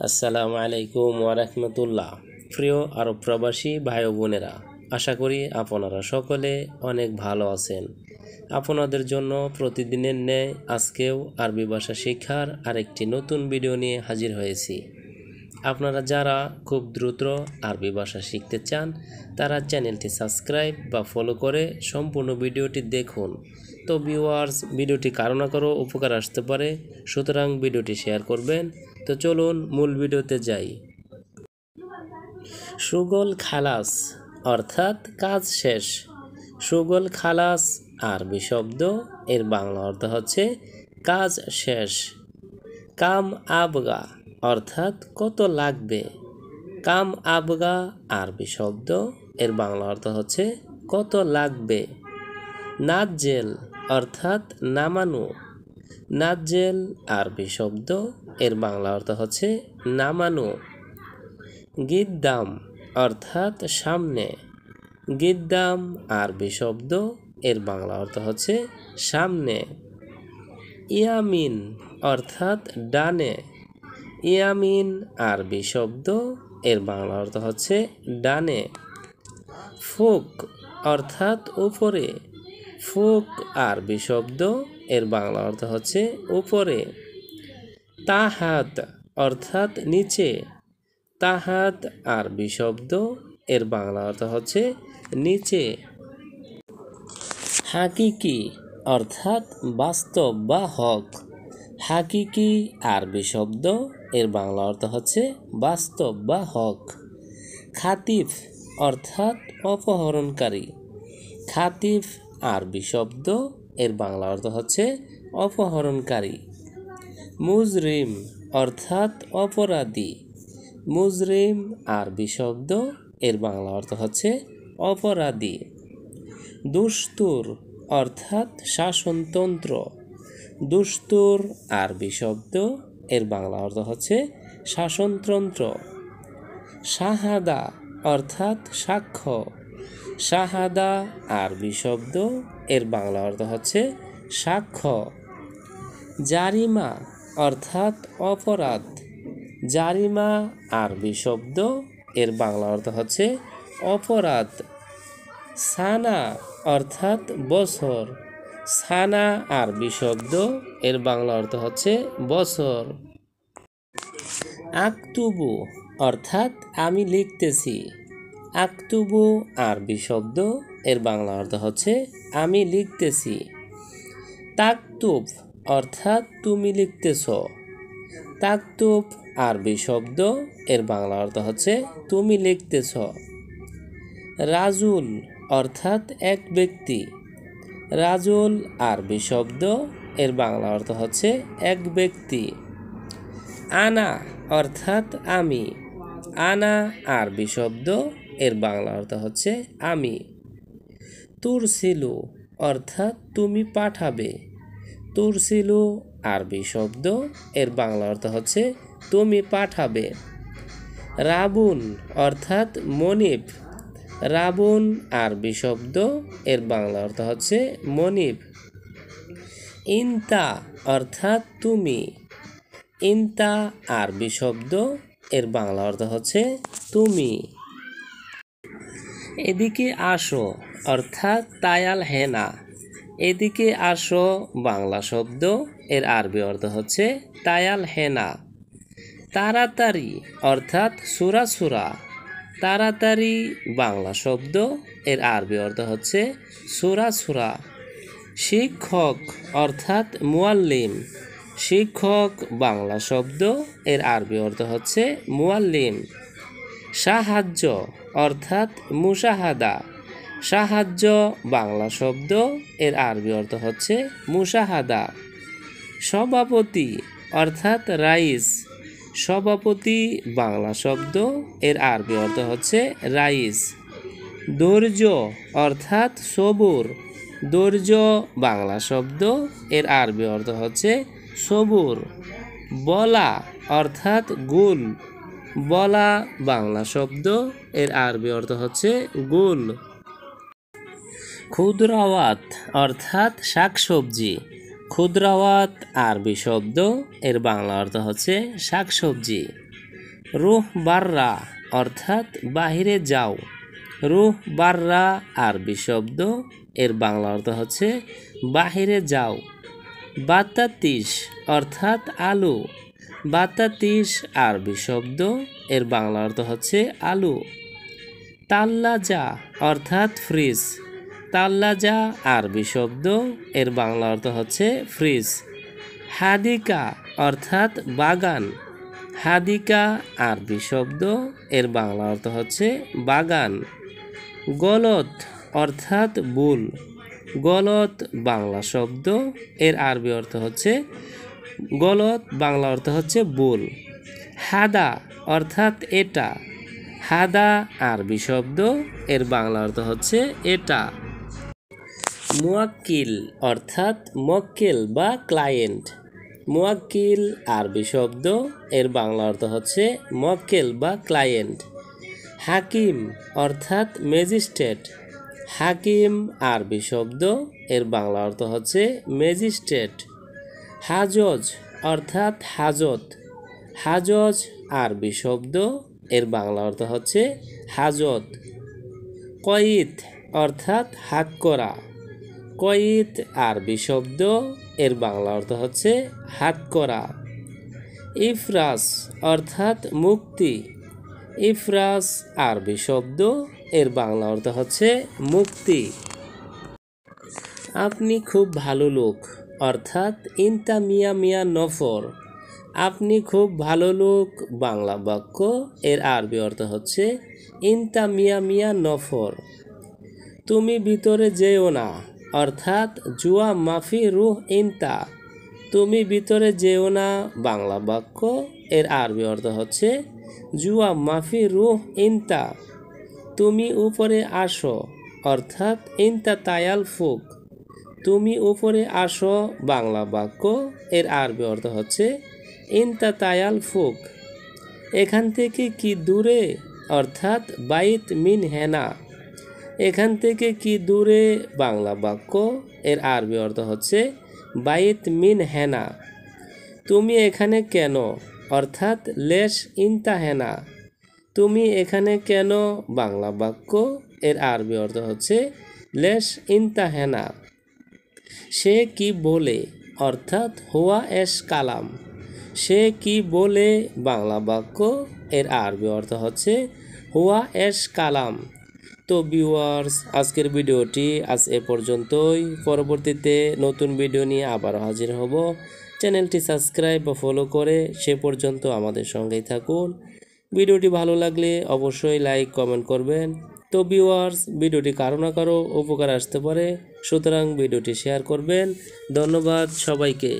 আসসালামু আলাইকুম ওয়া রাহমাতুল্লাহ। প্রিয় আরব প্রবাসী ভাই ও বোনেরা, আশা করি আপনারা সকলে অনেক ভালো আছেন। আপনাদের জন্য প্রতিদিনের ন্যায় আজকেও আরবি ভাষা শিক্ষার আরেকটি নতুন ভিডিও নিয়ে হাজির হয়েছি। আপনারা যারা খুব দ্রুত আরবি ভাষা শিখতে চান তারা চ্যানেলটি সাবস্ক্রাইব বা ফলো করে সম্পূর্ণ ভিডিওটি দেখুন। তো ভিউয়ার্স, ভিডিওটি কারো না কারো উপকার আসতে পারে, সুতরাং ভিডিওটি শেয়ার করবেন। তো চলুন মূল ভিডিওতে যাই। সুগল খালাস অর্থাৎ কাজ শেষ। সুগল খালাস আরবি শব্দ, এর বাংলা অর্থ হচ্ছে কাজ শেষ। কাম আবগা অর্থাৎ কত লাগবে। কাম আবগা আরবি শব্দ, এর বাংলা অর্থ হচ্ছে কত লাগবে। নাজ্জেল অর্থাৎ নামানো। নাজ্জেল আরবি শব্দ, এর বাংলা অর্থ হচ্ছে নামানো। গিদ্দাম অর্থাৎ সামনে। গিদ্দাম আরবি শব্দ, এর বাংলা অর্থ হচ্ছে সামনে। ইয়ামিন অর্থাৎ ডানে। ইয়ামিন আরবি শব্দ, এর বাংলা অর্থ হচ্ছে ডানে। ফুক অর্থাৎ উপরে। ফুক আরবি শব্দ, এর বাংলা অর্থ হচ্ছে উপরে। তাহাত অর্থাৎ নিচে। তাহাত আরবি শব্দ, এর বাংলা অর্থ হচ্ছে নিচে। হাকিকি অর্থাৎ বাস্তব বা হক। হাকিকি আরবি শব্দ, এর বাংলা অর্থ হচ্ছে বাস্তব বা হক। খাতিফ অর্থাৎ অপহরণকারী। খাতিফ আরবি শব্দ, এর বাংলা অর্থ হচ্ছে অপহরণকারী। মুজরিম অর্থাৎ অপরাধী। মুজরিম আরবি শব্দ, এর বাংলা অর্থ হচ্ছে অপরাধী। দুস্তুর অর্থাৎ শাসনতন্ত্র। দুস্তুর আরবি শব্দ, এর বাংলা অর্থ হচ্ছে শাসনতন্ত্র। শাহাদা অর্থাৎ সাক্ষ্য। শাহাদা আরবি শব্দ, এর বাংলা অর্থ হচ্ছে সাক্ষ্য। জারিমা অর্থাৎ অপরাধ। জারিমা আরবি শব্দ, এর বাংলা অর্থ হচ্ছে অপরাধ। সানা অর্থাৎ বছর। সানা আরবি শব্দ, এর বাংলা অর্থ হচ্ছে বছর। আক্তুবু অর্থাৎ আমি লিখতেছি। আক্তুবু আরবি শব্দ, এর বাংলা অর্থ হচ্ছে আমি লিখতেছি। তাকতুব অর্থাৎ তুমি লিখতেছ। তাকতুব আরবি শব্দ, এর বাংলা অর্থ হচ্ছে তুমি লিখতেছ। রাজুল অর্থাৎ এক ব্যক্তি। রাজুল আরবি শব্দ, এর বাংলা অর্থ হচ্ছে এক ব্যক্তি। আনা অর্থাৎ আমি। আনা আরবি শব্দ, এর বাংলা অর্থ হচ্ছে আমি। তুরসিলু অর্থাৎ তুমি পাঠাবে। তুরসিলু আরবি শব্দ, এর বাংলা অর্থ হচ্ছে তুমি পাঠাবে। রাবুন অর্থাৎ মনিব। রাবুন আরবি শব্দ, এর বাংলা অর্থ হচ্ছে মনিব। ইনতা অর্থাৎ তুমি। ইনতা আরবি শব্দ, এর বাংলা অর্থ হচ্ছে তুমি। এদিকে আসো অর্থাৎ তায়াল হেনা। এদিকে আসো বাংলা শব্দ, এর আরবি অর্থ হচ্ছে তায়াল হেনা। তাড়াতাড়ি অর্থাৎ সুরাসুরা। তাড়াতাড়ি বাংলা শব্দ, এর আরবি অর্থ হচ্ছে সুরাসুরা। শিক্ষক অর্থাৎ মুয়াল্লিম। শিক্ষক বাংলা শব্দ, এর আরবি অর্থ হচ্ছে মুয়াল্লিম। সাহায্য অর্থাৎ মুশাহাদা। সাহায্য বাংলা শব্দ, এর আরবি অর্থ হচ্ছে মুশাহাদা। সভাপতি অর্থাৎ রাইস। সভাপতি বাংলা শব্দ, এর আরবি অর্থ হচ্ছে রাইস। ধৈর্য অর্থাৎ সবুর। ধৈর্য বাংলা শব্দ, এর আরবি অর্থ হচ্ছে সবুর। বলা অর্থাৎ গুল। বলা বাংলা শব্দ, এর আরবি অর্থ হচ্ছে গুল। খুদরাওয়াত অর্থাৎ শাকসবজি। খুদরাওয়াত আরবি শব্দ, এর বাংলা অর্থ হচ্ছে শাকসবজি। রুহ বাররা অর্থাৎ বাহিরে যাও। রুহ বাররা আরবি শব্দ, এর বাংলা অর্থ হচ্ছে বাহিরে যাও। বাতাতিস অর্থাৎ আলু। বাতাতিস আরবি শব্দ, এর বাংলা অর্থ হচ্ছে আলু। তাল্লাজা অর্থাৎ ফ্রিজ। তাল্লাজা আরবি শব্দ, এর বাংলা অর্থ হচ্ছে ফ্রিজ। হাদিকা অর্থাৎ বাগান। হাদিকা আরবি শব্দ, এর বাংলা অর্থ হচ্ছে বাগান। গলত অর্থাৎ ভুল। গলত বাংলা শব্দ, এর আরবি অর্থ হচ্ছে গলত বাংলা অর্থ হচ্ছে ভুল। হাদা অর্থাৎ এটা। হাদা আরবি শব্দ, এর বাংলা অর্থ হচ্ছে এটা। মুয়াক্কিল অর্থাৎ মক্কেল বা ক্লায়েন্ট। মুয়াক্কিল আরবি শব্দ, এর বাংলা অর্থ হচ্ছে মক্কেল বা ক্লায়েন্ট। হাকিম অর্থাৎ ম্যাজিস্ট্রেট। হাকিম আরবি শব্দ, এর বাংলা অর্থ হচ্ছে ম্যাজিস্ট্রেট। হাজজ অর্থাৎ হাজত। হাজজ আরবি শব্দ, এর বাংলা অর্থ হচ্ছে হাজত। কয়িত অর্থাৎ হাত করা। কয়িত আরবি শব্দ, এর বাংলা অর্থ হচ্ছে হাত করা। ইফরাস অর্থাৎ মুক্তি। ইফরাস আরবি শব্দ, এর বাংলা অর্থ হচ্ছে মুক্তি। আপনি খুব ভালো লোক অর্থাৎ ইনতা মিয়া মিয়া নফর। আপনি খুব ভালো লোক বাংলা বাক্য, এর আরবি অর্থ হচ্ছে ইনতা মিয়া মিয়া নফর। তুমি ভিতরে যেও না অর্থাৎ জুয়া মাফি রুহ ইনতা। তুমি ভিতরে যেও না বাংলা বাক্য, এর আরবি অর্থ হচ্ছে জুয়া মাফি রুহ ইনতা। তুমি উপরে আসো অর্থাৎ ইনতা তায়াল ফুক। তুমি উপরে আসো বাংলা বাক্য, এর আরবি অর্থ হচ্ছে ইনতা তায়াল ফুক। এখান থেকে কি দূরে অর্থাৎ বাইত মিন হেনা। এখান থেকে কি দূরে বাংলা বাক্য, এর আরবি অর্থ হচ্ছে বাইত মিন হেনা। তুমি এখানে কেন অর্থাৎ লেশ ইনতা হেনা। তুমি এখানে কেন বাংলা বাক্য, এর আরবি অর্থ হচ্ছে লেশ ইনতা হেনা। সে কি বলে অর্থাৎ হুয়া এশ কালাম। সে কি বলে বাংলা বাক্য, এর আরবি অর্থ হচ্ছে হুয়া এশ কালাম। তো ভিউয়ার্স, আজকের ভিডিওটি আজ এ পর্যন্তই। পরবর্তীতে নতুন ভিডিও নিয়ে আবার হাজির হব। চ্যানেলটি সাবস্ক্রাইব বা ফলো করে সে পর্যন্ত আমাদের সঙ্গেই থাকুন। ভিডিওটি ভালো লাগলে অবশ্যই লাইক কমেন্ট করবেন। তো ভিউয়ার্স, ভিডিওটি কারো না কারো উপকার আসতে পারে, সুতরাং ভিডিওটি শেয়ার করবেন। ধন্যবাদ সবাইকে।